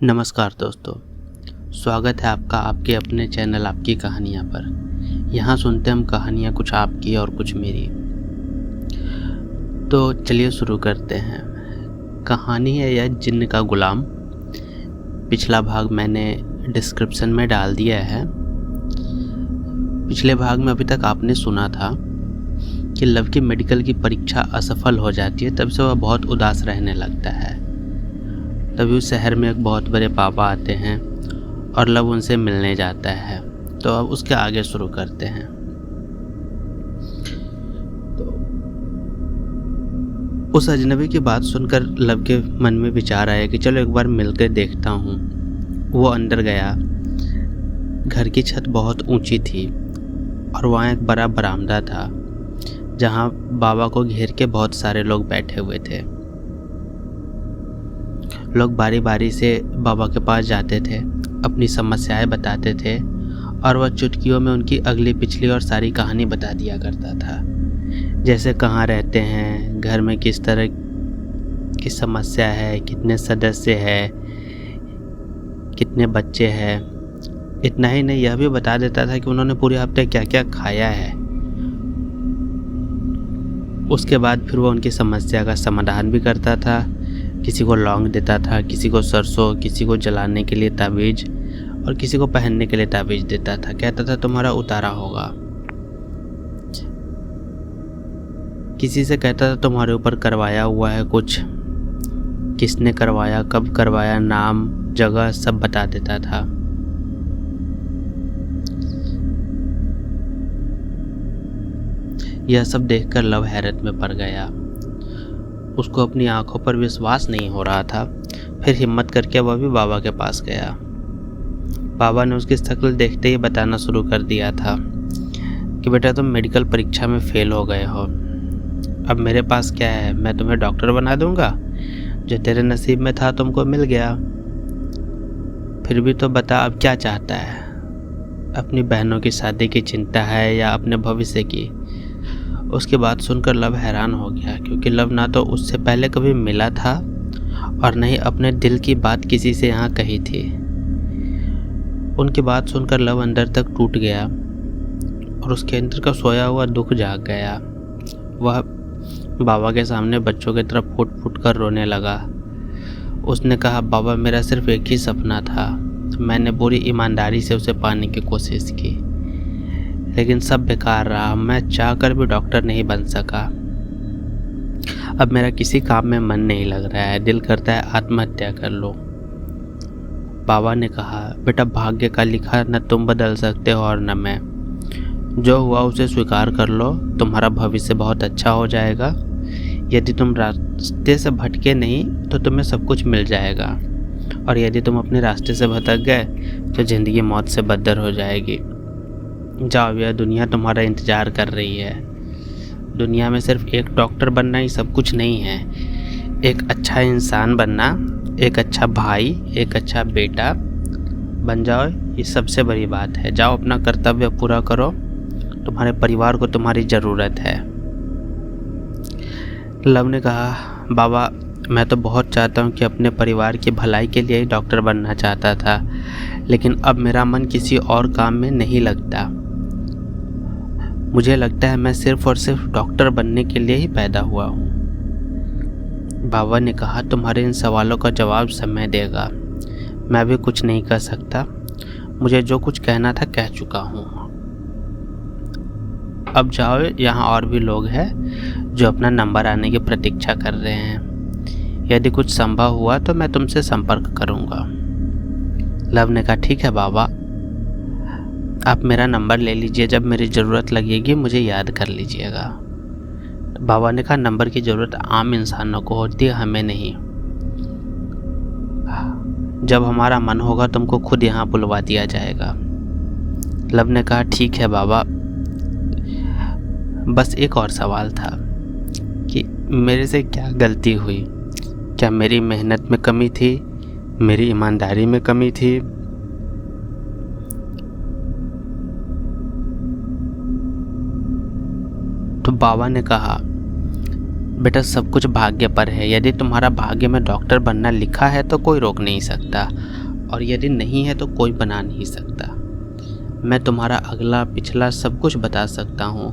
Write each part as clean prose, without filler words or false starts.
नमस्कार दोस्तों, स्वागत है आपका आपके अपने चैनल आपकी कहानियाँ पर। यहाँ सुनते हम कहानियाँ कुछ आपकी और कुछ मेरी। तो चलिए शुरू करते हैं। कहानी है यह जिन्न का गुलाम। पिछला भाग मैंने डिस्क्रिप्शन में डाल दिया है। पिछले भाग में अभी तक आपने सुना था कि लव की मेडिकल की परीक्षा असफल हो जाती है, तब से वह बहुत उदास रहने लगता है। तभी उस शहर में एक बहुत बड़े पापा आते हैं और लव उनसे मिलने जाता है। तो अब उसके आगे शुरू करते हैं। तो उस अजनबी की बात सुनकर लव के मन में विचार आया कि चलो एक बार मिलकर देखता हूँ। वो अंदर गया। घर की छत बहुत ऊंची थी और वहाँ एक बड़ा बरामदा था जहाँ बाबा को घेर के बहुत सारे लोग बैठे हुए थे। लोग बारी बारी से बाबा के पास जाते थे, अपनी समस्याएं बताते थे और वह चुटकियों में उनकी अगली पिछली और सारी कहानी बता दिया करता था। जैसे कहाँ रहते हैं, घर में किस तरह की समस्या है, कितने सदस्य हैं, कितने बच्चे हैं। इतना ही नहीं, यह भी बता देता था कि उन्होंने पूरे हफ्ते क्या क्या खाया है। उसके बाद फिर वो उनकी समस्या का समाधान भी करता था। किसी को लौंग देता था, किसी को सरसों, किसी को जलाने के लिए ताबीज और किसी को पहनने के लिए ताबीज देता था। कहता था तुम्हारा उतारा होगा। किसी से कहता था तुम्हारे ऊपर करवाया हुआ है कुछ, किसने करवाया, कब करवाया, नाम जगह सब बता देता था। यह सब देखकर लव हैरत में पड़ गया। उसको अपनी आंखों पर विश्वास नहीं हो रहा था। फिर हिम्मत करके वह भी बाबा के पास गया। बाबा ने उसकी शक्ल देखते ही बताना शुरू कर दिया था कि बेटा तुम मेडिकल परीक्षा में फेल हो गए हो। अब मेरे पास क्या है, मैं तुम्हें डॉक्टर बना दूंगा। जो तेरे नसीब में था तुमको मिल गया। फिर भी तो बता अब क्या चाहता है। अपनी बहनों की शादी की चिंता है या अपने भविष्य की। उसकी बात सुनकर लव हैरान हो गया, क्योंकि लव ना तो उससे पहले कभी मिला था और न ही अपने दिल की बात किसी से यहाँ कही थी। उनकी बात सुनकर लव अंदर तक टूट गया और उसके अंदर का सोया हुआ दुख जाग गया। वह बाबा के सामने बच्चों की तरफ फूट फूट कर रोने लगा। उसने कहा, बाबा मेरा सिर्फ एक ही सपना था। मैंने पूरी ईमानदारी से उसे पाने की कोशिश की, लेकिन सब बेकार रहा। मैं चाहकर भी डॉक्टर नहीं बन सका। अब मेरा किसी काम में मन नहीं लग रहा है। दिल करता है आत्महत्या कर लो। बाबा ने कहा, बेटा भाग्य का लिखा न तुम बदल सकते हो और न मैं। जो हुआ उसे स्वीकार कर लो। तुम्हारा भविष्य बहुत अच्छा हो जाएगा। यदि तुम रास्ते से भटके नहीं तो तुम्हें सब कुछ मिल जाएगा, और यदि तुम अपने रास्ते से भटक गए तो ज़िंदगी मौत से बदतर हो जाएगी। जाओ, यह दुनिया तुम्हारा इंतज़ार कर रही है। दुनिया में सिर्फ एक डॉक्टर बनना ही सब कुछ नहीं है। एक अच्छा इंसान बनना, एक अच्छा भाई, एक अच्छा बेटा बन जाओ, ये सबसे बड़ी बात है। जाओ अपना कर्तव्य पूरा करो। तुम्हारे परिवार को तुम्हारी ज़रूरत है। लव ने कहा, बाबा मैं तो बहुत चाहता हूँ कि अपने परिवार की भलाई के लिए ही डॉक्टर बनना चाहता था, लेकिन अब मेरा मन किसी और काम में नहीं लगता। मुझे लगता है मैं सिर्फ और सिर्फ डॉक्टर बनने के लिए ही पैदा हुआ हूँ। बाबा ने कहा, तुम्हारे इन सवालों का जवाब समय देगा। मैं भी कुछ नहीं कर सकता। मुझे जो कुछ कहना था कह चुका हूँ। अब जाओ, यहाँ और भी लोग हैं जो अपना नंबर आने की प्रतीक्षा कर रहे हैं। यदि कुछ संभव हुआ तो मैं तुमसे संपर्क करूँगा। लव ने कहा, ठीक है बाबा, आप मेरा नंबर ले लीजिए। जब मेरी ज़रूरत लगेगी मुझे याद कर लीजिएगा। बाबा ने कहा, नंबर की ज़रूरत आम इंसानों को होती है, हमें नहीं। जब हमारा मन होगा तुमको खुद यहाँ बुलवा दिया जाएगा। लव ने कहा, ठीक है बाबा, बस एक और सवाल था कि मेरे से क्या गलती हुई। क्या मेरी मेहनत में कमी थी, मेरी ईमानदारी में कमी थी? तो बाबा ने कहा, बेटा सब कुछ भाग्य पर है। यदि तुम्हारा भाग्य में डॉक्टर बनना लिखा है तो कोई रोक नहीं सकता, और यदि नहीं है तो कोई बना नहीं सकता। मैं तुम्हारा अगला पिछला सब कुछ बता सकता हूँ,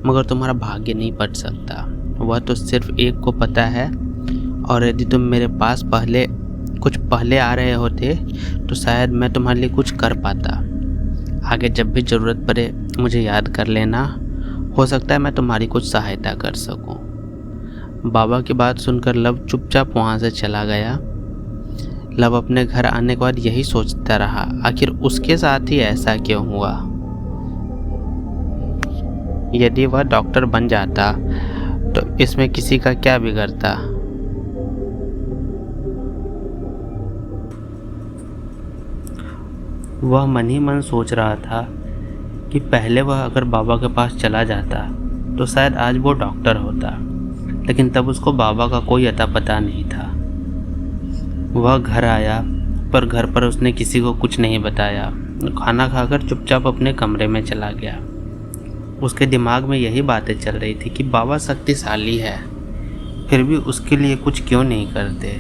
मगर तुम्हारा भाग्य नहीं पढ़ सकता। वह तो सिर्फ एक को पता है, और यदि तुम मेरे पास कुछ पहले आ रहे होते तो शायद मैं तुम्हारे लिए कुछ कर पाता। आगे जब भी ज़रूरत पड़े मुझे याद कर लेना, हो सकता है मैं तुम्हारी कुछ सहायता कर सकूं। बाबा की बात सुनकर लव चुपचाप वहाँ से चला गया। लव अपने घर आने के बाद यही सोचता रहा, आखिर उसके साथ ही ऐसा क्यों हुआ। यदि वह डॉक्टर बन जाता तो इसमें किसी का क्या बिगड़ता। वह मन ही मन सोच रहा था कि पहले वह अगर बाबा के पास चला जाता तो शायद आज वो डॉक्टर होता, लेकिन तब उसको बाबा का कोई अता पता नहीं था। वह घर आया, पर घर पर उसने किसी को कुछ नहीं बताया। खाना खाकर चुपचाप अपने कमरे में चला गया। उसके दिमाग में यही बातें चल रही थी कि बाबा शक्तिशाली है, फिर भी उसके लिए कुछ क्यों नहीं करते।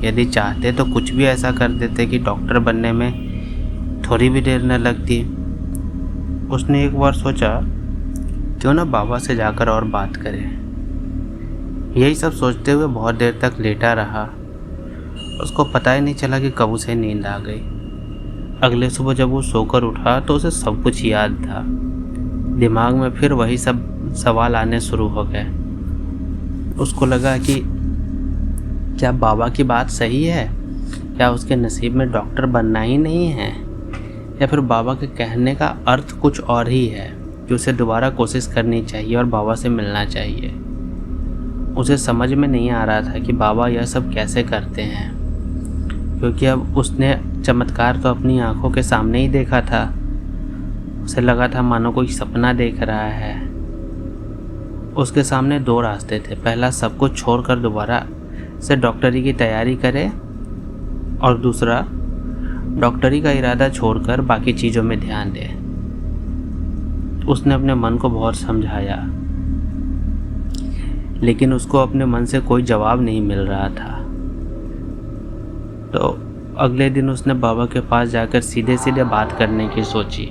यदि चाहते तो कुछ भी ऐसा कर देते कि डॉक्टर बनने में थोड़ी भी देर न लगती। उसने एक बार सोचा, क्यों ना बाबा से जाकर और बात करें। यही सब सोचते हुए बहुत देर तक लेटा रहा। उसको पता ही नहीं चला कि कब उसे नींद आ गई। अगले सुबह जब वो सोकर उठा तो उसे सब कुछ याद था। दिमाग में फिर वही सब सवाल आने शुरू हो गए। उसको लगा कि क्या बाबा की बात सही है, क्या उसके नसीब में डॉक्टर बनना ही नहीं है, या फिर बाबा के कहने का अर्थ कुछ और ही है कि उसे दोबारा कोशिश करनी चाहिए और बाबा से मिलना चाहिए। उसे समझ में नहीं आ रहा था कि बाबा यह सब कैसे करते हैं, क्योंकि अब उसने चमत्कार तो अपनी आंखों के सामने ही देखा था। उसे लगा था मानो कोई सपना देख रहा है। उसके सामने दो रास्ते थे, पहला सब कुछ छोड़कर दोबारा से डॉक्टरी की तैयारी करे, और दूसरा डॉक्टरी का इरादा छोड़कर बाकी चीज़ों में ध्यान दे। उसने अपने मन को बहुत समझाया, लेकिन उसको अपने मन से कोई जवाब नहीं मिल रहा था। तो अगले दिन उसने बाबा के पास जाकर सीधे सीधे बात करने की सोची।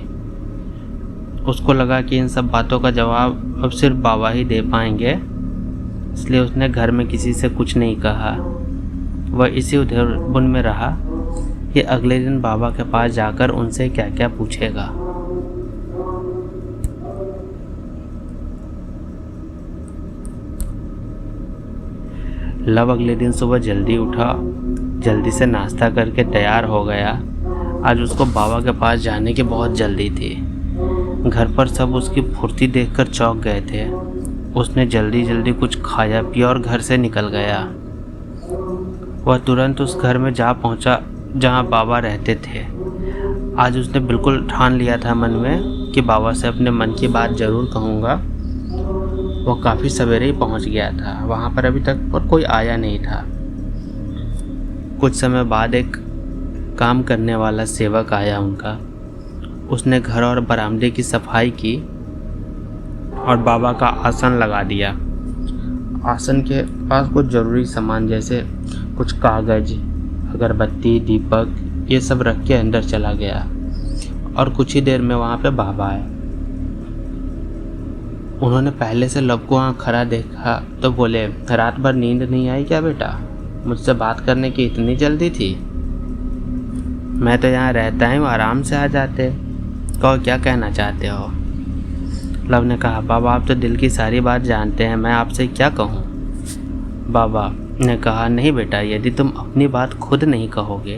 उसको लगा कि इन सब बातों का जवाब अब सिर्फ बाबा ही दे पाएंगे, इसलिए उसने घर में किसी से कुछ नहीं कहा। वह इसी उधेड़-बुन में रहा कि अगले दिन बाबा के पास जाकर उनसे क्या क्या पूछेगा। लव अगले दिन सुबह जल्दी उठा, जल्दी से नाश्ता करके तैयार हो गया। आज उसको बाबा के पास जाने की बहुत जल्दी थी। घर पर सब उसकी फुर्ती देखकर चौंक गए थे। उसने जल्दी जल्दी कुछ खाया पिया और घर से निकल गया। वह तुरंत उस घर में जा पहुंचा जहां बाबा रहते थे। आज उसने बिल्कुल ठान लिया था मन में कि बाबा से अपने मन की बात ज़रूर कहूँगा। वह काफ़ी सवेरे ही पहुंच गया था। वहाँ पर अभी तक पर कोई आया नहीं था। कुछ समय बाद एक काम करने वाला सेवक आया उनका। उसने घर और बरामदे की सफाई की और बाबा का आसन लगा दिया। आसन के पास कुछ ज़रूरी सामान जैसे कुछ कागज़, अगरबत्ती, दीपक, ये सब रख के अंदर चला गया और कुछ ही देर में वहाँ पे बाबा आए। उन्होंने पहले से लव को वहाँ खड़ा देखा तो बोले, रात भर नींद नहीं आई क्या बेटा? मुझसे बात करने की इतनी जल्दी थी? मैं तो यहाँ रहता हूँ, आराम से आ जाते। कहो क्या कहना चाहते हो? लव ने कहा, बाबा आप तो दिल की सारी बात जानते हैं, मैं आपसे क्या कहूँ? बाबा ने कहा, नहीं बेटा, यदि तुम अपनी बात खुद नहीं कहोगे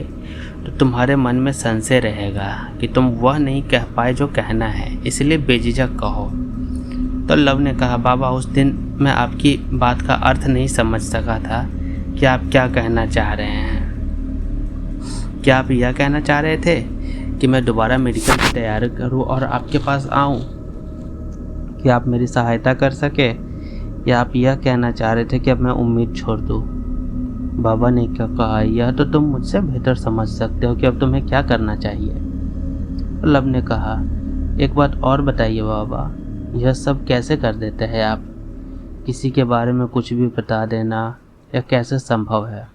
तो तुम्हारे मन में संशय रहेगा कि तुम वह नहीं कह पाए जो कहना है, इसलिए बेझिझक कहो। तो लव ने कहा, बाबा उस दिन मैं आपकी बात का अर्थ नहीं समझ सका था कि आप क्या कहना चाह रहे हैं। क्या आप यह कहना चाह रहे थे कि मैं दोबारा मेडिकल की तैयारी करूं और आपके पास आऊं कि आप मेरी सहायता कर सके, या आप यह कहना चाह रहे थे कि अब मैं उम्मीद छोड़ दूं? बाबा ने क्या कहा, यह तो तुम मुझसे बेहतर समझ सकते हो कि अब तुम्हें क्या करना चाहिए। लव ने कहा, एक बात और बताइए बाबा, यह सब कैसे कर देते हैं आप? किसी के बारे में कुछ भी बता देना यह कैसे संभव है?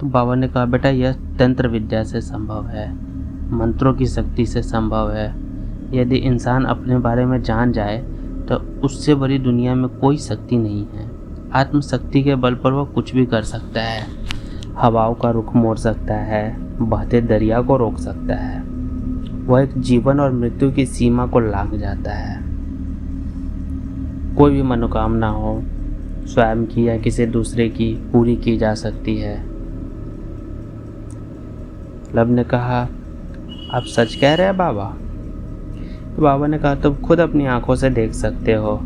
तो बाबा ने कहा, बेटा यह तंत्र विद्या से संभव है, मंत्रों की शक्ति से संभव है। यदि इंसान अपने बारे में जान जाए तो उससे बड़ी दुनिया में कोई शक्ति नहीं है। आत्मशक्ति के बल पर वह कुछ भी कर सकता है। हवाओं का रुख मोड़ सकता है, बहते दरिया को रोक सकता है। वह एक जीवन और मृत्यु की सीमा को लांघ जाता है। कोई भी मनोकामना हो, स्वयं की या किसी दूसरे की, पूरी की जा सकती है। लब ने कहा, आप सच कह रहे हैं बाबा? तो बाबा ने कहा, तुम खुद अपनी आंखों से देख सकते हो।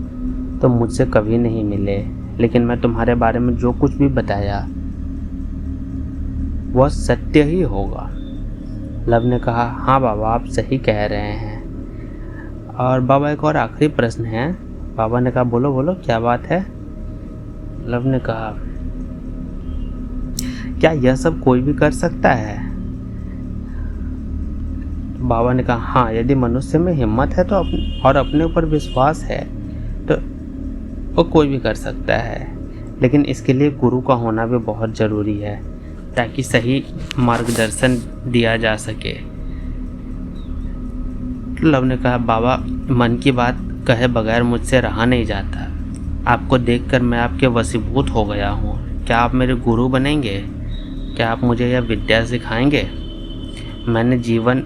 तुम मुझसे कभी नहीं मिले, लेकिन मैं तुम्हारे बारे में जो कुछ भी बताया वह सत्य ही होगा। लब ने कहा, हाँ बाबा, आप सही कह रहे हैं। और बाबा एक और आखिरी प्रश्न है। बाबा ने कहा, बोलो बोलो, क्या बात है? लब ने कहा, क्या यह सब कोई भी कर सकता है? बाबा ने कहा, हाँ, यदि मनुष्य में हिम्मत है तो और अपने ऊपर विश्वास है तो वो कोई भी कर सकता है। लेकिन इसके लिए गुरु का होना भी बहुत ज़रूरी है ताकि सही मार्गदर्शन दिया जा सके। लब ने कहा, बाबा, मन की बात कहे बगैर मुझसे रहा नहीं जाता। आपको देखकर मैं आपके वशीभूत हो गया हूँ। क्या आप मेरे गुरु बनेंगे? क्या आप मुझे यह विद्या सिखाएंगे? मैंने जीवन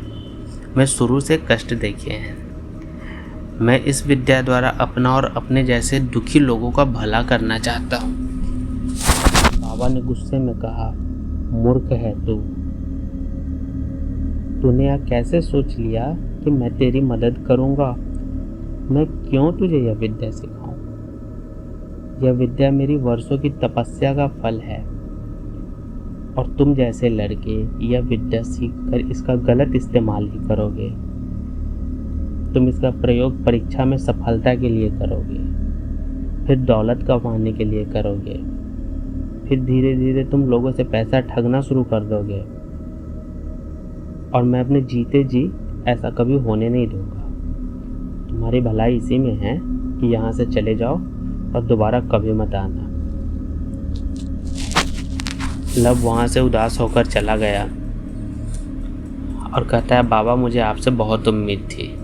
में शुरू से कष्ट देखे हैं। मैं इस विद्या द्वारा अपना और अपने जैसे दुखी लोगों का भला करना चाहता हूँ। बाबा ने गुस्से में कहा, मूर्ख है तू। तूने यह कैसे सोच लिया कि मैं तेरी मदद करूँगा? मैं क्यों तुझे यह विद्या सिखाऊं? यह विद्या मेरी वर्षों की तपस्या का फल है और तुम जैसे लड़के यह विद्या सीखकर इसका गलत इस्तेमाल ही करोगे। तुम इसका प्रयोग परीक्षा में सफलता के लिए करोगे, फिर दौलत कमाने के लिए करोगे, फिर धीरे धीरे तुम लोगों से पैसा ठगना शुरू कर दोगे और मैं अपने जीते जी ऐसा कभी होने नहीं दूंगा। तुम्हारी भलाई इसी में है कि यहाँ से चले जाओ और दोबारा कभी मत आना। लब वहाँ से उदास होकर चला गया और कहता है, बाबा, मुझे आपसे बहुत उम्मीद थी।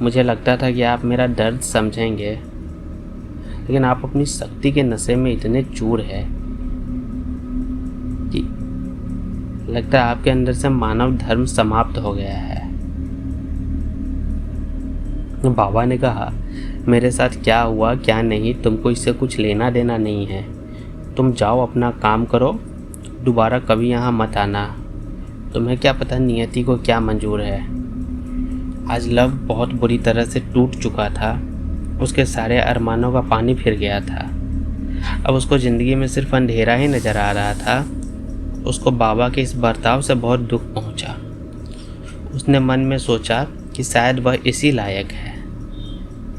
मुझे लगता था कि आप मेरा दर्द समझेंगे, लेकिन आप अपनी शक्ति के नशे में इतने चूर है कि लगता है आपके अंदर से मानव धर्म समाप्त हो गया है। बाबा ने कहा, मेरे साथ क्या हुआ क्या नहीं तुमको इससे कुछ लेना देना नहीं है। तुम जाओ अपना काम करो, दोबारा कभी यहाँ मत आना। तुम्हें क्या पता नियति को क्या मंजूर है। आज लब बहुत बुरी तरह से टूट चुका था। उसके सारे अरमानों का पानी फिर गया था। अब उसको ज़िंदगी में सिर्फ अंधेरा ही नज़र आ रहा था। उसको बाबा के इस बर्ताव से बहुत दुख पहुंचा। उसने मन में सोचा कि शायद वह इसी लायक है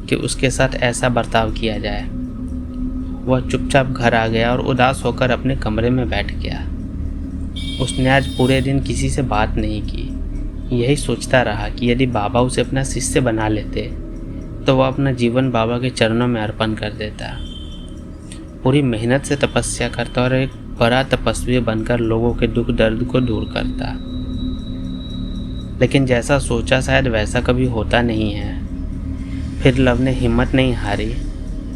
कि उसके साथ ऐसा बर्ताव किया जाए। वह चुपचाप घर आ गया और उदास होकर अपने कमरे में बैठ गया। उसने आज पूरे दिन किसी से बात नहीं की। यही सोचता रहा कि यदि बाबा उसे अपना शिष्य बना लेते तो वह अपना जीवन बाबा के चरणों में अर्पण कर देता, पूरी मेहनत से तपस्या करता और एक बड़ा तपस्वी बनकर लोगों के दुख दर्द को दूर करता। लेकिन जैसा सोचा शायद वैसा कभी होता नहीं है। फिर लब ने हिम्मत नहीं हारी।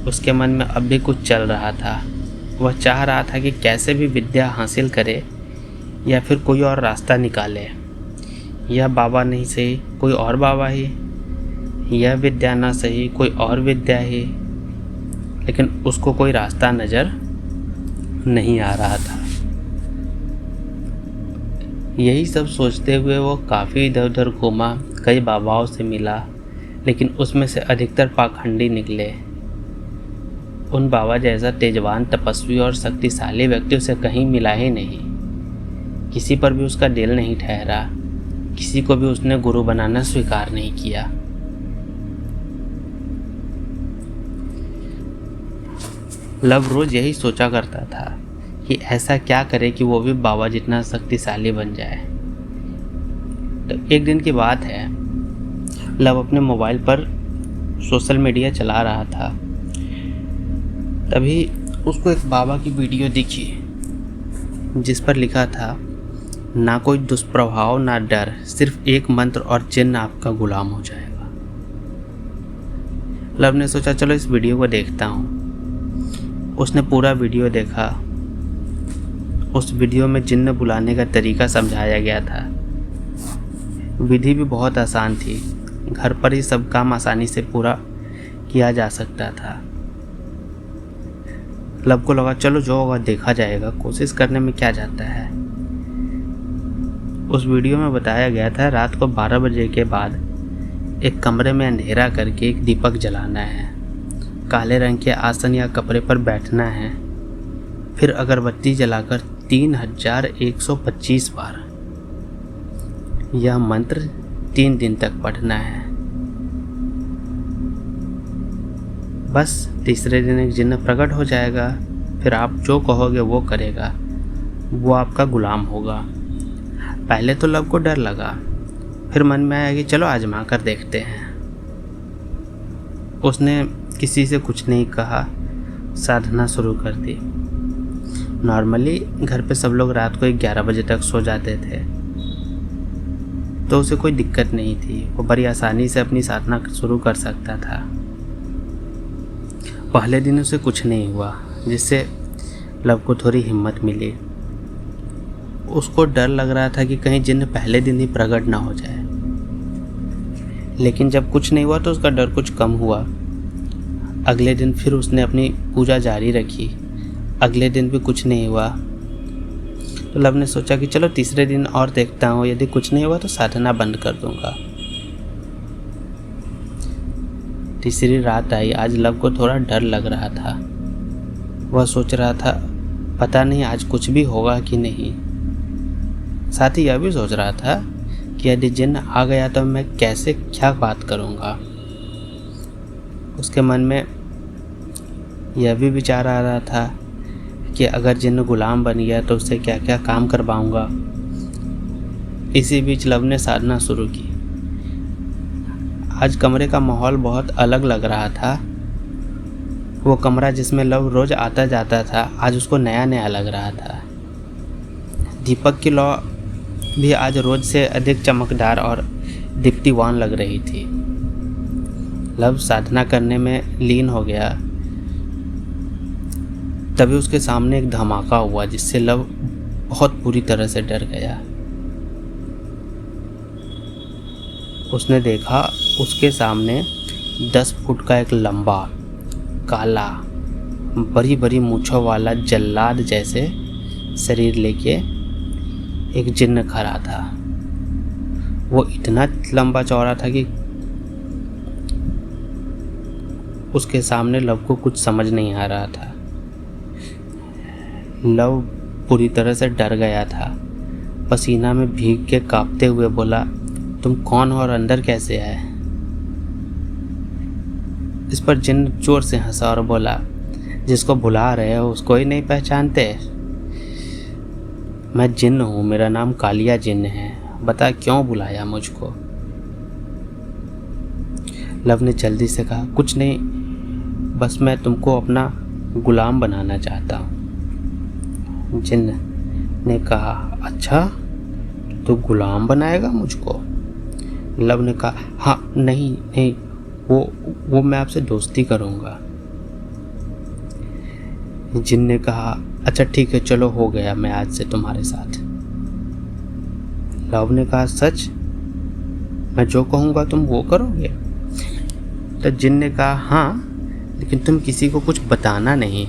उसके मन में अब भी कुछ चल रहा था। वह चाह रहा था कि कैसे भी विद्या हासिल करे या फिर कोई और रास्ता निकाले। यह बाबा नहीं सही, कोई और बाबा ही। यह विद्या ना सही, कोई और विद्या ही। लेकिन उसको कोई रास्ता नज़र नहीं आ रहा था। यही सब सोचते हुए वो काफ़ी इधर उधर घूमा, कई बाबाओं से मिला, लेकिन उसमें से अधिकतर पाखंडी निकले। उन बाबा जैसा तेजवान, तपस्वी और शक्तिशाली व्यक्ति उसे कहीं मिला ही नहीं। किसी पर भी उसका दिल नहीं ठहरा। किसी को भी उसने गुरु बनाना स्वीकार नहीं किया। लब रोज यही सोचा करता था कि ऐसा क्या करे कि वो भी बाबा जितना शक्तिशाली बन जाए। तो एक दिन की बात है, लब अपने मोबाइल पर सोशल मीडिया चला रहा था तभी उसको एक बाबा की वीडियो दिखी जिस पर लिखा था, ना कोई दुष्प्रभाव ना डर, सिर्फ एक मंत्र और जिन्न आपका गुलाम हो जाएगा। लव ने सोचा चलो इस वीडियो को देखता हूँ। उसने पूरा वीडियो देखा। उस वीडियो में जिन्न बुलाने का तरीका समझाया गया था। विधि भी बहुत आसान थी, घर पर ही सब काम आसानी से पूरा किया जा सकता था। लव को लगा चलो जो होगा देखा जाएगा, कोशिश करने में क्या जाता है। उस वीडियो में बताया गया था रात को 12 बजे के बाद एक कमरे में अंधेरा करके एक दीपक जलाना है, काले रंग के आसन या कपड़े पर बैठना है, फिर अगरबत्ती जलाकर 3125 बार यह मंत्र 3 दिन तक पढ़ना है। बस तीसरे दिन एक जिन्न प्रकट हो जाएगा, फिर आप जो कहोगे वो करेगा, वो आपका गुलाम होगा। पहले तो लव को डर लगा, फिर मन में आया कि चलो आजमा कर देखते हैं। उसने किसी से कुछ नहीं कहा, साधना शुरू कर दी। नॉर्मली घर पे सब लोग रात को 11 बजे तक सो जाते थे, तो उसे कोई दिक्कत नहीं थी, वो बड़ी आसानी से अपनी साधना शुरू कर सकता था। पहले दिन उसे कुछ नहीं हुआ, जिससे लव को थोड़ी हिम्मत मिली। उसको डर लग रहा था कि कहीं जिन्न पहले दिन ही प्रकट ना हो जाए, लेकिन जब कुछ नहीं हुआ तो उसका डर कुछ कम हुआ। अगले दिन फिर उसने अपनी पूजा जारी रखी। अगले दिन भी कुछ नहीं हुआ, तो लव ने सोचा कि चलो तीसरे दिन और देखता हूँ, यदि कुछ नहीं हुआ तो साधना बंद कर दूंगा। तीसरी रात आई। आज लव को थोड़ा डर लग रहा था। वह सोच रहा था पता नहीं आज कुछ भी होगा कि नहीं। साथ ही यह भी सोच रहा था कि यदि जिन्न आ गया तो मैं कैसे क्या बात करूँगा। उसके मन में यह भी विचार आ रहा था कि अगर जिन्न गुलाम बन गया तो उससे क्या क्या काम करवाऊँगा। इसी बीच लव ने साधना शुरू की। आज कमरे का माहौल बहुत अलग लग रहा था। वो कमरा जिसमें लव रोज़ आता जाता था, आज उसको नया नया लग रहा था। दीपक की लौ भी आज रोज से अधिक चमकदार और दीप्तिवान लग रही थी। लव साधना करने में लीन हो गया। तभी उसके सामने एक धमाका हुआ जिससे लव बहुत बुरी तरह से डर गया। उसने देखा उसके सामने 10 फुट का एक लंबा, काला, बड़ी बड़ी मूंछों वाला जल्लाद जैसे शरीर लेके एक जिन्न खड़ा था। वो इतना लंबा चौड़ा था कि उसके सामने लव को कुछ समझ नहीं आ रहा था। लव पूरी तरह से डर गया था। पसीना में भीग के कांपते हुए बोला, तुम कौन हो और अंदर कैसे आए? इस पर जिन्न जोर से हंसा और बोला, जिसको बुला रहे हो उसको ही नहीं पहचानते? मैं जिन्न हूँ, मेरा नाम कालिया जिन्न है, बता क्यों बुलाया मुझको? लव ने जल्दी से कहा, कुछ नहीं, बस मैं तुमको अपना गुलाम बनाना चाहता हूँ। जिन्न ने कहा, अच्छा तो गुलाम बनाएगा मुझको? लव ने कहा, हाँ, नहीं नहीं, वो मैं आपसे दोस्ती करूँगा। जिन्न ने कहा, अच्छा ठीक है, चलो हो गया, मैं आज से तुम्हारे साथ। लव ने कहा, सच? मैं जो कहूँगा तुम वो करोगे? तो जिन्न ने कहा, हाँ, लेकिन तुम किसी को कुछ बताना नहीं।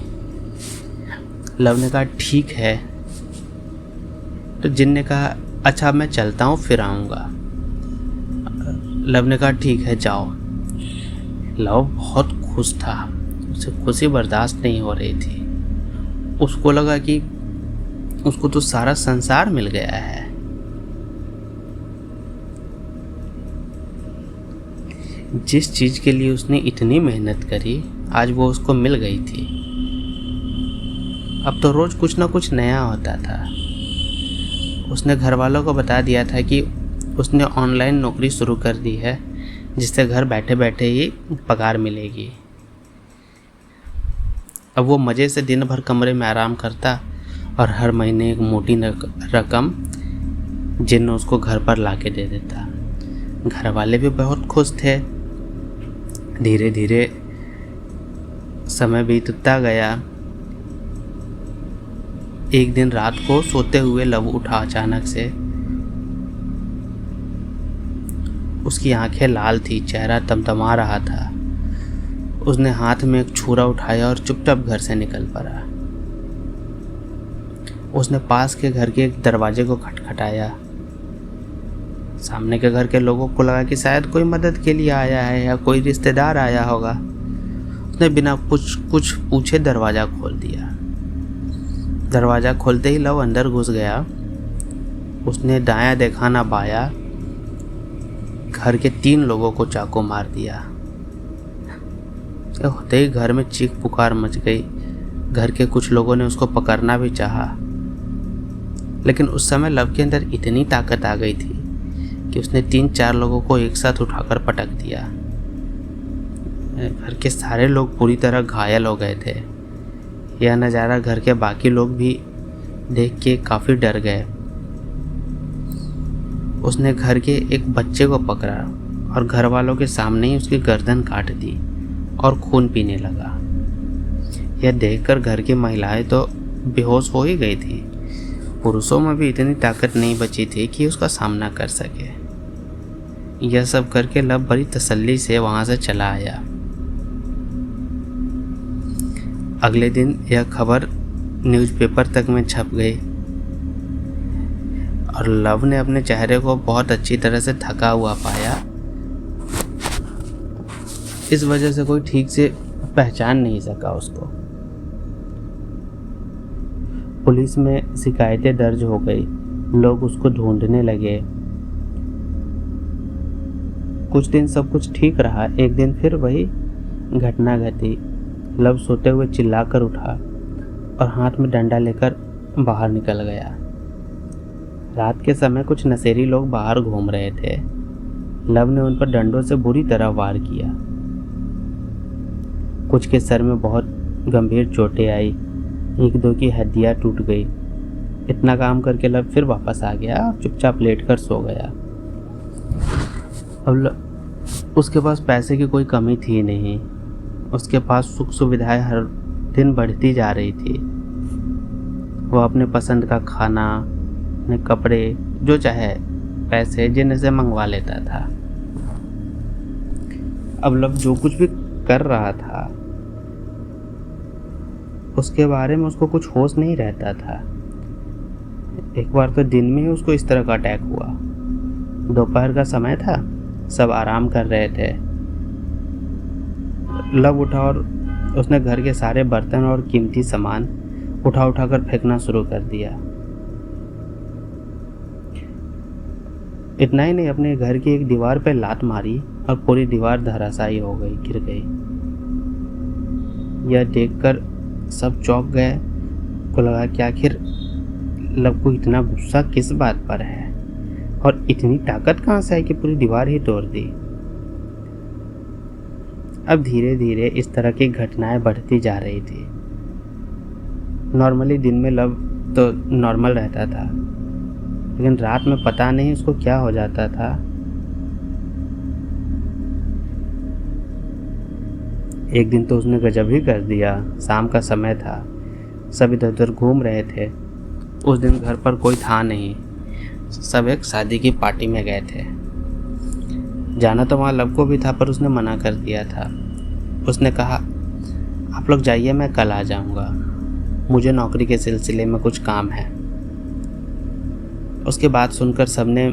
लव ने कहा, ठीक है। तो जिन्न ने कहा, अच्छा मैं चलता हूँ, फिर आऊँगा। लव ने कहा, ठीक है, जाओ। लव बहुत खुश था, उसे खुशी बर्दाश्त नहीं हो रही थी। उसको लगा कि उसको तो सारा संसार मिल गया है। जिस चीज के लिए उसने इतनी मेहनत करी, आज वो उसको मिल गई थी। अब तो रोज कुछ ना कुछ नया होता था। उसने घर वालों को बता दिया था कि उसने ऑनलाइन नौकरी शुरू कर दी है, जिससे घर बैठे बैठे ही पगार मिलेगी। अब वो मज़े से दिन भर कमरे में आराम करता और हर महीने एक मोटी रकम जिन्न उसको घर पर ला के दे देता। घर वाले भी बहुत खुश थे। धीरे धीरे समय बीतता गया। एक दिन रात को सोते हुए लव उठा अचानक से। उसकी आंखें लाल थी, चेहरा तमतमा रहा था। उसने हाथ में एक छुरा उठाया और चुपचाप घर से निकल पड़ा। उसने पास के घर के एक दरवाजे को खटखटाया। सामने के घर के लोगों को लगा कि शायद कोई मदद के लिए आया है या कोई रिश्तेदार आया होगा। उसने बिना कुछ पूछे दरवाज़ा खोल दिया। दरवाज़ा खोलते ही लव अंदर घुस गया। उसने दायां देखा ना बायां, घर के 3 लोगों को चाकू मार दिया। होते ही घर में चीख पुकार मच गई। घर के कुछ लोगों ने उसको पकड़ना भी चाहा, लेकिन उस समय लव के अंदर इतनी ताकत आ गई थी कि उसने 3-4 लोगों को एक साथ उठाकर पटक दिया। घर के सारे लोग पूरी तरह घायल हो गए थे। यह नज़ारा घर के बाकी लोग भी देख के काफ़ी डर गए। उसने घर के एक बच्चे को पकड़ा और घर वालों के सामने ही उसकी गर्दन काट दी और खून पीने लगा। यह देखकर घर की महिलाएं तो बेहोश हो ही गई थी। पुरुषों में भी इतनी ताकत नहीं बची थी कि उसका सामना कर सके। यह सब करके लव बड़ी तसल्ली से वहाँ से चला आया। अगले दिन यह खबर न्यूज़पेपर तक में छप गई और लव ने अपने चेहरे को बहुत अच्छी तरह से थका हुआ पाया। इस वजह से कोई ठीक से पहचान नहीं सका उसको। पुलिस में शिकायतें दर्ज हो गई। लोग उसको ढूंढने लगे। कुछ दिन सब कुछ ठीक रहा। एक दिन फिर वही घटना घटी। लव सोते हुए चिल्लाकर उठा और हाथ में डंडा लेकर बाहर निकल गया। रात के समय कुछ नशेड़ी लोग बाहर घूम रहे थे। लव ने उन पर डंडों से बुरी तरह वार किया। कुछ के सर में बहुत गंभीर चोटें आई। 1-2 की हड्डियां टूट गई। इतना काम करके लव फिर वापस आ गया और चुपचाप लेटकर सो गया। अब उसके पास पैसे की कोई कमी थी नहीं। उसके पास सुख सुविधाएं हर दिन बढ़ती जा रही थी। वह अपने पसंद का खाना, अपने कपड़े, जो चाहे पैसे जिन्हें से मंगवा लेता था। अब लव जो कुछ भी कर रहा था उसके बारे में उसको कुछ होश नहीं रहता था। एक बार तो दिन में ही उसको इस तरह का अटैक हुआ। दोपहर का समय था, सब आराम कर रहे थे। लव उठा और उसने घर के सारे बर्तन और कीमती सामान उठा कर फेंकना शुरू कर दिया। इतना ही नहीं, अपने घर की एक दीवार पर लात मारी और पूरी दीवार धराशायी हो गई, गिर गई। यह देखकर सब चौंक गए। को लगा कि आखिर लव को इतना गुस्सा किस बात पर है और इतनी ताकत कहाँ से आई कि पूरी दीवार ही तोड़ दी। अब धीरे धीरे इस तरह की घटनाएं बढ़ती जा रही थी। नॉर्मली दिन में लव तो नॉर्मल रहता था, लेकिन रात में पता नहीं उसको क्या हो जाता था। एक दिन तो उसने गजब ही कर दिया। शाम का समय था, सब इधर उधर घूम रहे थे। उस दिन घर पर कोई था नहीं, सब एक शादी की पार्टी में गए थे। जाना तो वहाँ लव को भी था, पर उसने मना कर दिया था। उसने कहा, आप लोग जाइए, मैं कल आ जाऊँगा, मुझे नौकरी के सिलसिले में कुछ काम है। उसकी बात सुनकर सबने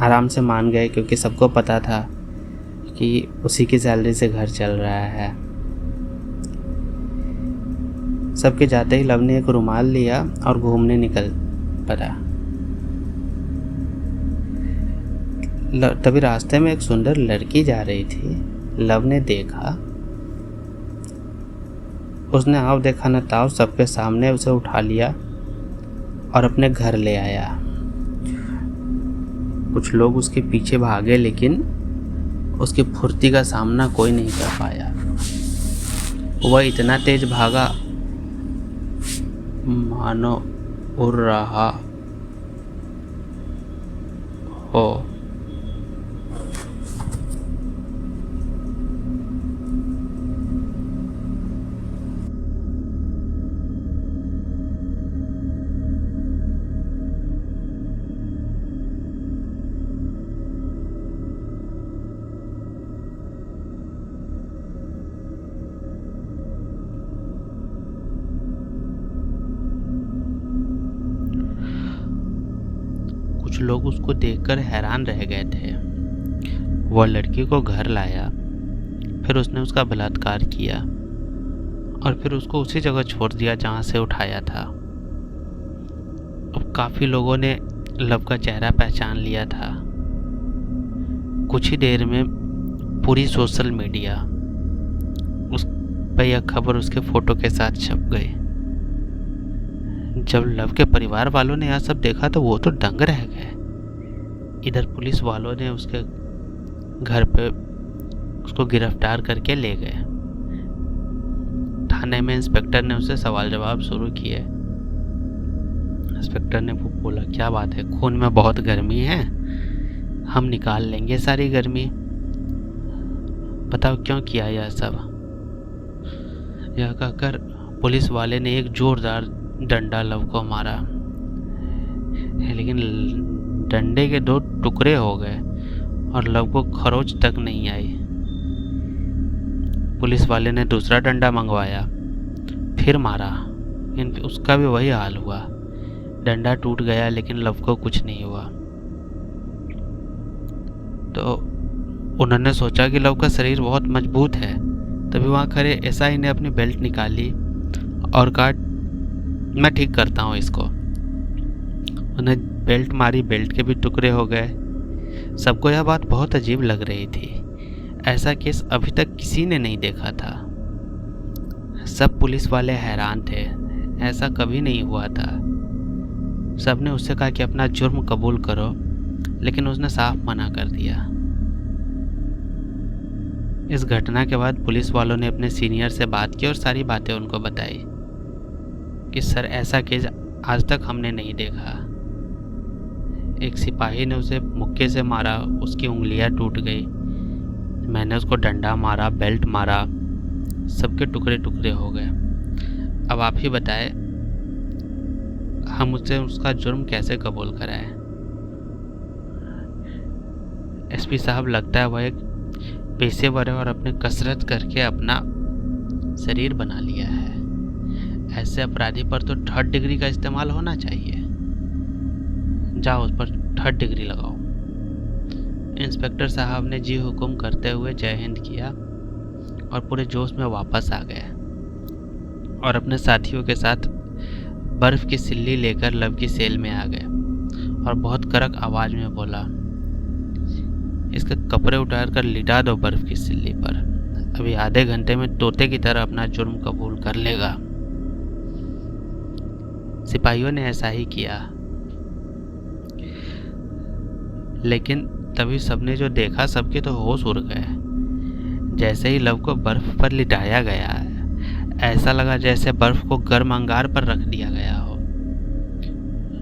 आराम से मान गए, क्योंकि सबको पता था कि उसी की सैलरी से घर चल रहा है। सबके जाते ही लव ने एक रुमाल लिया और घूमने निकल पड़ा। तभी रास्ते में एक सुंदर लड़की जा रही थी। लव ने देखा, उसने आव देखा न ताव सबके सामने उसे उठा लिया और अपने घर ले आया। कुछ लोग उसके पीछे भागे, लेकिन उसकी फुर्ती का सामना कोई नहीं कर पाया। वह इतना तेज भागा मानो उड़ रहा हो। कुछ लोग उसको देखकर हैरान रह गए थे। वह लड़की को घर लाया, फिर उसने उसका बलात्कार किया और फिर उसको उसी जगह छोड़ दिया जहां से उठाया था। अब काफी लोगों ने लव का चेहरा पहचान लिया था। कुछ ही देर में पूरी सोशल मीडिया उस पर यह खबर उसके फोटो के साथ छप गई। जब लव के परिवार वालों ने यह सब देखा तो वो तो दंग रह गए। इधर पुलिस वालों ने उसके घर पे उसको गिरफ्तार करके ले गए। थाने में इंस्पेक्टर ने उससे सवाल जवाब शुरू किए। इंस्पेक्टर ने बोला, क्या बात है, खून में बहुत गर्मी है, हम निकाल लेंगे सारी गर्मी, बताओ क्यों किया यह सब। यह कहकर पुलिस वाले ने एक जोरदार डंडा लव को मारा, लेकिन डंडे के 2 टुकड़े हो गए और लव को खरोच तक नहीं आई। पुलिस वाले ने दूसरा डंडा मंगवाया, फिर मारा, लेकिन उसका भी वही हाल हुआ। डंडा टूट गया लेकिन लव को कुछ नहीं हुआ। तो उन्होंने सोचा कि लव का शरीर बहुत मजबूत है। तभी वहाँ खड़े एसआई ने अपनी बेल्ट निकाली और कहा, मैं ठीक करता हूँ इसको। उन्हें बेल्ट मारी, बेल्ट के भी टुकड़े हो गए। सबको यह बात बहुत अजीब लग रही थी। ऐसा केस अभी तक किसी ने नहीं देखा था। सब पुलिस वाले हैरान थे, ऐसा कभी नहीं हुआ था। सबने उससे कहा कि अपना जुर्म कबूल करो, लेकिन उसने साफ मना कर दिया। इस घटना के बाद पुलिस वालों ने अपने सीनियर से बात की और सारी बातें उनको बताई कि सर, ऐसा केस आज तक हमने नहीं देखा। एक सिपाही ने उसे मुक्के से मारा, उसकी उंगलियां टूट गई। मैंने उसको डंडा मारा, बेल्ट मारा, सबके टुकड़े टुकड़े हो गए। अब आप ही बताएं, हम उससे उसका जुर्म कैसे कबूल कराएं। एसपी साहब, लगता है वह एक पेशेवर है और अपने कसरत करके अपना शरीर बना लिया है। ऐसे अपराधी पर तो 3rd डिग्री का इस्तेमाल होना चाहिए। जाओ उस पर 3rd डिग्री लगाओ। इंस्पेक्टर साहब ने जी हुकुम करते हुए जय हिंद किया और पूरे जोश में वापस आ गए और अपने साथियों के साथ बर्फ की सिल्ली लेकर लव की सेल में आ गए और बहुत कड़क आवाज में बोला, इसके कपड़े उतार कर लिटा दो बर्फ की सिल्ली पर। अभी आधे घंटे में तोते की तरह अपना जुर्म कबूल कर लेगा। सिपाहियों ने ऐसा ही किया, लेकिन तभी सबने जो देखा, सबके तो होश उड़ गए। जैसे ही लव को बर्फ पर लिटाया गया, ऐसा लगा जैसे बर्फ को गर्म अंगार पर रख दिया गया हो।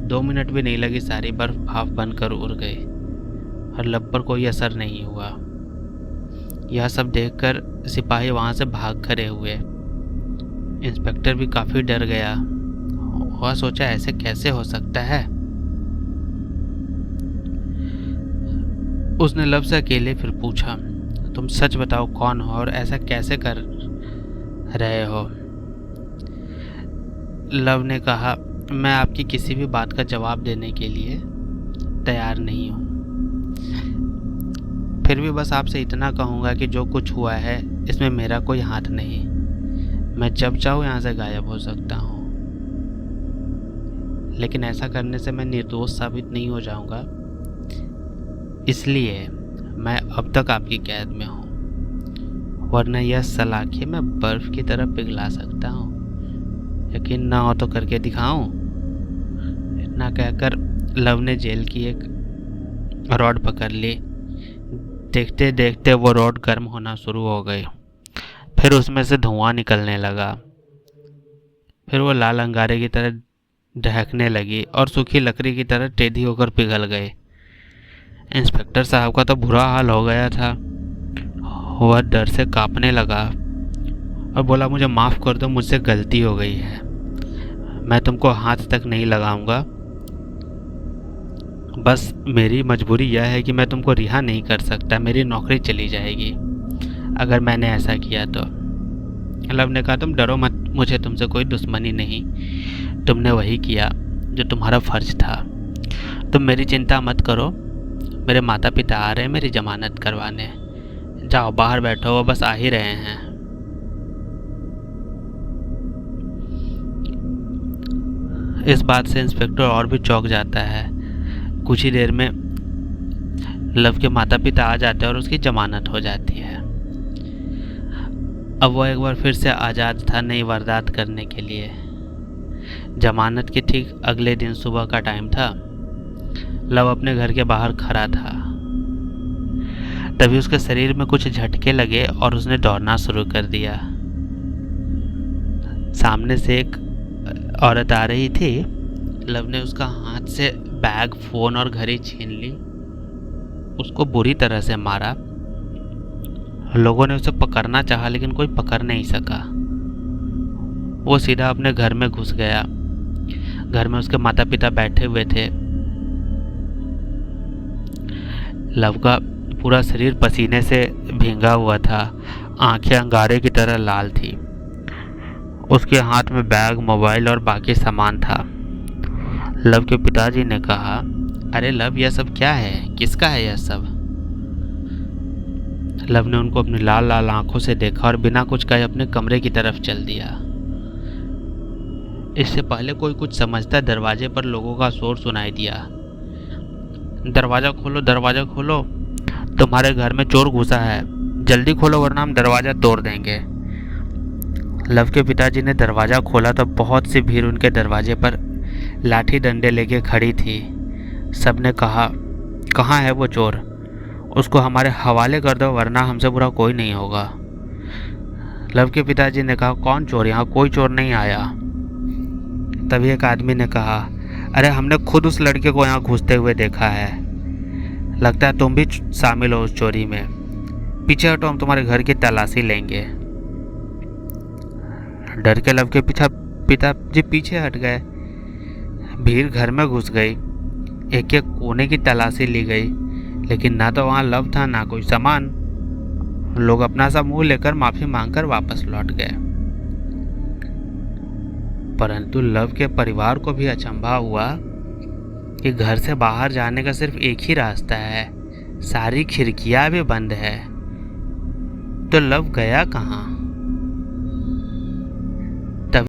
2 मिनट भी नहीं लगी, सारी बर्फ भाप बनकर उड़ गई और लव पर कोई असर नहीं हुआ। यह सब देखकर सिपाही वहां से भाग खड़े हुए। इंस्पेक्टर भी काफी डर गया। वह सोचा, ऐसे कैसे हो सकता है। उसने लव से अकेले फिर पूछा, तुम सच बताओ कौन हो और ऐसा कैसे कर रहे हो। लव ने कहा, मैं आपकी किसी भी बात का जवाब देने के लिए तैयार नहीं हूँ। फिर भी बस आपसे इतना कहूँगा कि जो कुछ हुआ है इसमें मेरा कोई हाथ नहीं। मैं जब चाहूँ यहाँ से गायब हो सकता हूँ, लेकिन ऐसा करने से मैं निर्दोष साबित नहीं हो जाऊँगा, इसलिए मैं अब तक आपकी कैद में हूँ, वरना यह सलाखें मैं बर्फ की तरह पिघला सकता हूँ। यकीन ना हो तो करके दिखाऊं। इतना कहकर लव ने जेल की एक रॉड पकड़ ली। देखते देखते वो रॉड गर्म होना शुरू हो गई, फिर उसमें से धुआं निकलने लगा। फिर वो लाल अंगारे की तरह ढहकने लगी और सूखी लकड़ी की तरह टेढ़ी होकर पिघल गए। इंस्पेक्टर साहब का तो बुरा हाल हो गया था। वह डर से कांपने लगा और बोला, मुझे माफ़ कर दो, मुझसे गलती हो गई है। मैं तुमको हाथ तक नहीं लगाऊंगा। बस मेरी मजबूरी यह है कि मैं तुमको रिहा नहीं कर सकता, मेरी नौकरी चली जाएगी अगर मैंने ऐसा किया तो। लव ने कहा, तुम डरो मत, मुझे तुमसे कोई दुश्मनी नहीं। तुमने वही किया जो तुम्हारा फर्ज था। तुम मेरी चिंता मत करो। मेरे माता पिता आ रहे हैं मेरी जमानत करवाने। जाओ बाहर बैठो, वो बस आ ही रहे हैं। इस बात से इंस्पेक्टर और भी चौंक जाता है। कुछ ही देर में लव के माता पिता आ जाते हैं और उसकी जमानत हो जाती है। अब वह एक बार फिर से आज़ाद था नई वारदात करने के लिए। जमानत के ठीक अगले दिन सुबह का टाइम था। लव अपने घर के बाहर खड़ा था। तभी उसके शरीर में कुछ झटके लगे और उसने दौड़ना शुरू कर दिया। सामने से एक औरत आ रही थी। लव ने उसका हाथ से बैग, फोन और घड़ी छीन ली। उसको बुरी तरह से मारा। लोगों ने उसे पकड़ना चाहा लेकिन कोई पकड़ नहीं सका। वो सीधा अपने घर में घुस गया। घर में उसके माता पिता बैठे हुए थे। लव का पूरा शरीर पसीने से भींगा हुआ था। आंखें अंगारे की तरह लाल थी। उसके हाथ में बैग, मोबाइल और बाकी सामान था। लव के पिताजी ने कहा, अरे लव, यह सब क्या है? किसका है यह सब? लव ने उनको अपनी लाल लाल आंखों से देखा और बिना कुछ कहे अपने कमरे की तरफ चल दिया। इससे पहले कोई कुछ समझता दरवाजे पर लोगों का शोर सुनाई दिया। दरवाज़ा खोलो, दरवाज़ा खोलो, तुम्हारे घर में चोर घुसा है, जल्दी खोलो वरना हम दरवाज़ा तोड़ देंगे। लव के पिताजी ने दरवाज़ा खोला तो बहुत सी भीड़ उनके दरवाजे पर लाठी डंडे लेके खड़ी थी। सबने कहा, कहाँ है वो चोर? उसको हमारे हवाले कर दो वरना हमसे बुरा कोई नहीं होगा। लव के पिताजी ने कहा, कौन चोर? यहाँ कोई चोर नहीं आया। तभी एक आदमी ने कहा, अरे हमने खुद उस लड़के को यहाँ घुसते हुए देखा है। लगता है तुम भी शामिल हो उस चोरी में। पीछे हटो, हम तुम्हारे घर की तलाशी लेंगे। डर के लव के पिताजी पीछे हट गए। भीड़ घर में घुस गई। एक एक कोने की तलाशी ली गई लेकिन ना तो वहाँ लव था ना कोई सामान। लोग अपना सा मुंह लेकर माफी मांगकर वापस लौट गए। परंतु लव के परिवार को भी अचंभा हुआ कि घर से बाहर जाने का सिर्फ एक ही रास्ता है, सारी खिड़कियां भी बंद है। तो लव गया कहाँ?